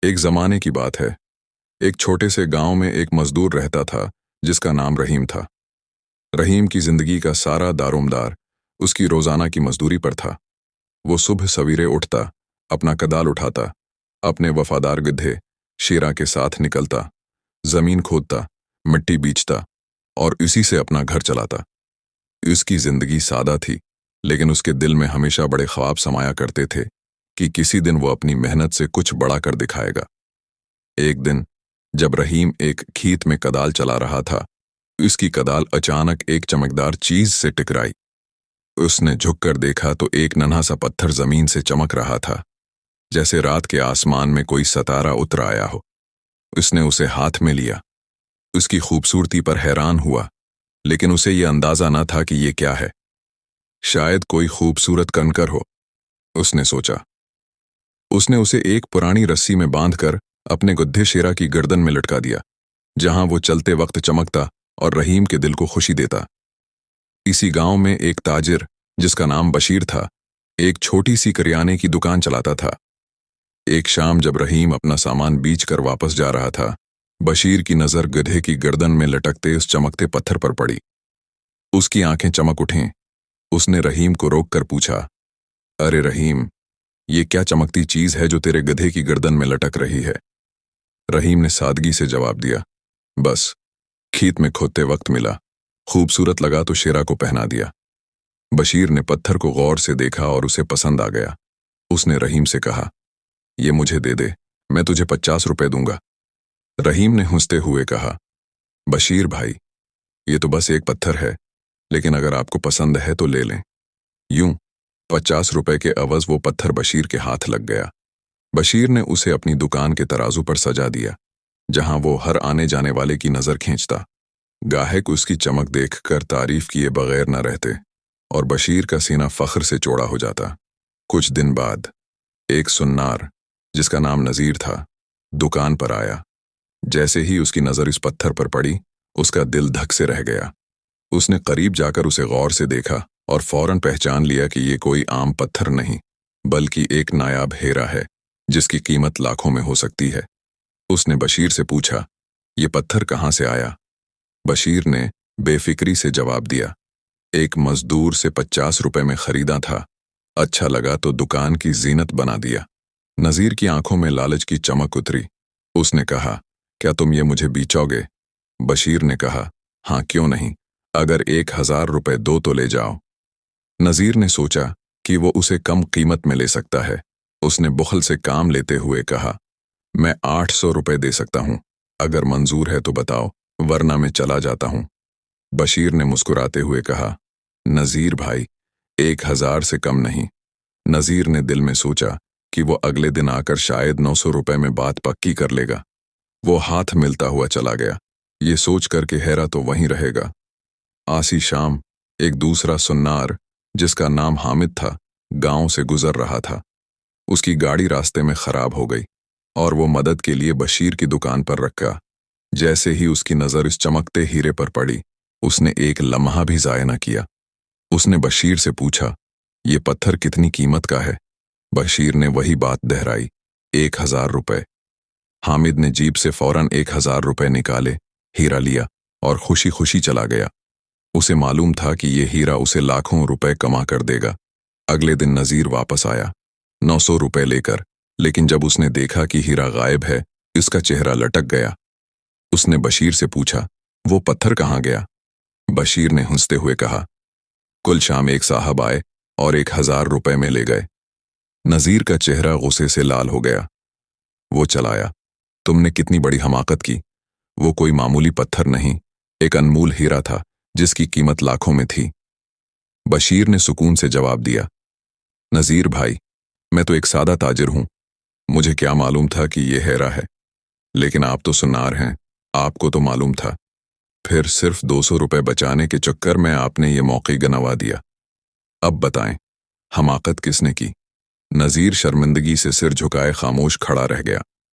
एक जमाने की बात है। एक छोटे से गांव में एक मजदूर रहता था जिसका नाम रहीम था। रहीम की जिंदगी का सारा दारोमदार उसकी रोजाना की मजदूरी पर था। वो सुबह सवेरे उठता, अपना कदाल उठाता, अपने वफादार गधे शेरा के साथ निकलता, जमीन खोदता, मिट्टी बींचता और इसी से अपना घर चलाता। उसकी जिंदगी सादा थी, लेकिन उसके दिल में हमेशा बड़े ख्वाब समाया करते थे कि किसी दिन वो अपनी मेहनत से कुछ बड़ा कर दिखाएगा। एक दिन जब रहीम एक खेत में कदाल चला रहा था, उसकी कदाल अचानक एक चमकदार चीज से टकराई। उसने झुककर देखा तो एक नन्हा सा पत्थर जमीन से चमक रहा था, जैसे रात के आसमान में कोई सितारा उतर आया हो। उसने उसे हाथ में लिया। उसकी खूबसूरती पर हैरान हुआ, लेकिन उसे यह अंदाजा न था कि ये क्या है। शायद कोई खूबसूरत कंकर हो, उसने सोचा। उसने उसे एक पुरानी रस्सी में बांधकर अपने गधे शेरा की गर्दन में लटका दिया, जहां वो चलते वक्त चमकता और रहीम के दिल को खुशी देता। इसी गांव में एक ताजिर जिसका नाम बशीर था, एक छोटी सी करियाने की दुकान चलाता था। एक शाम जब रहीम अपना सामान बेच कर वापस जा रहा था, बशीर की नजर गधे की गर्दन में लटकते उस चमकते पत्थर पर पड़ी। उसकी आंखें चमक उठीं। उसने रहीम को रोक कर पूछा, अरे रहीम, ये क्या चमकती चीज है जो तेरे गधे की गर्दन में लटक रही है? रहीम ने सादगी से जवाब दिया, बस खेत में खोदते वक्त मिला, खूबसूरत लगा तो शेरा को पहना दिया। बशीर ने पत्थर को गौर से देखा और उसे पसंद आ गया। उसने रहीम से कहा, ये मुझे दे दे, मैं तुझे 50 रुपए दूंगा। रहीम ने हंसते हुए कहा, बशीर भाई, ये तो बस एक पत्थर है, लेकिन अगर आपको पसंद है तो ले लें। यूं 50 रुपए के अवज वो पत्थर बशीर के हाथ लग गया। बशीर ने उसे अपनी दुकान के तराजू पर सजा दिया, जहां वो हर आने जाने वाले की नजर खींचता। गाहक उसकी चमक देखकर तारीफ किए बगैर न रहते और बशीर का सीना फख्र से चौड़ा हो जाता। कुछ दिन बाद एक सुन्नार जिसका नाम नजीर था, दुकान पर आया। जैसे ही उसकी नजर इस पत्थर पर पड़ी, उसका दिल धक से रह गया। उसने करीब जाकर उसे गौर से देखा और फौरन पहचान लिया कि ये कोई आम पत्थर नहीं, बल्कि एक नायाब हीरा है जिसकी कीमत लाखों में हो सकती है। उसने बशीर से पूछा, ये पत्थर कहाँ से आया? बशीर ने बेफिक्री से जवाब दिया, एक मजदूर से 50 रुपए में खरीदा था, अच्छा लगा तो दुकान की जीनत बना दिया। नजीर की आंखों में लालच की चमक उतरी। उसने कहा, क्या तुम ये मुझे बेचोगे? बशीर ने कहा, हाँ क्यों नहीं, अगर 1000 रुपए दो तो ले जाओ। नजीर ने सोचा कि वो उसे कम कीमत में ले सकता है। उसने बुखल से काम लेते हुए कहा, मैं 800 रुपए दे सकता हूं, अगर मंजूर है तो बताओ, वरना मैं चला जाता हूं। बशीर ने मुस्कुराते हुए कहा, नजीर भाई, 1000 से कम नहीं। नजीर ने दिल में सोचा कि वो अगले दिन आकर शायद 900 रुपए में बात पक्की कर लेगा। वो हाथ मिलता हुआ चला गया, ये सोच कर कि हेरा तो वहीं रहेगा। आसी शाम एक दूसरा सुन्नार जिसका नाम हामिद था, गांव से गुजर रहा था। उसकी गाड़ी रास्ते में खराब हो गई और वो मदद के लिए बशीर की दुकान पर रखा। जैसे ही उसकी नजर इस चमकते हीरे पर पड़ी, उसने एक लम्हा भी जाया न किया। उसने बशीर से पूछा, ये पत्थर कितनी कीमत का है? बशीर ने वही बात दोहराई, 1000 रुपए। हामिद ने जीप से फौरन 1000 रुपए निकाले, हीरा लिया और खुशी खुशी चला गया। उसे मालूम था कि ये हीरा उसे लाखों रुपए कमा कर देगा। अगले दिन नजीर वापस आया 900 रुपए लेकर, लेकिन जब उसने देखा कि हीरा गायब है, इसका चेहरा लटक गया। उसने बशीर से पूछा, वो पत्थर कहाँ गया? बशीर ने हंसते हुए कहा, कुल शाम एक साहब आए और 1000 रुपए में ले गए। नजीर का चेहरा गुस्से से लाल हो गया। वो चलाया, तुमने कितनी बड़ी हमाकत की। वो कोई मामूली पत्थर नहीं, एक अनमोल हीरा था जिसकी कीमत लाखों में थी। बशीर ने सुकून से जवाब दिया, नजीर भाई, मैं तो एक सादा ताजिर हूं, मुझे क्या मालूम था कि ये हीरा है, लेकिन आप तो सुनार हैं, आपको तो मालूम था। फिर सिर्फ 200 रुपए बचाने के चक्कर में आपने ये मौका गंवा दिया। अब बताएं, हमाकत किसने की? नजीर शर्मिंदगी से सिर झुकाए खामोश खड़ा रह गया।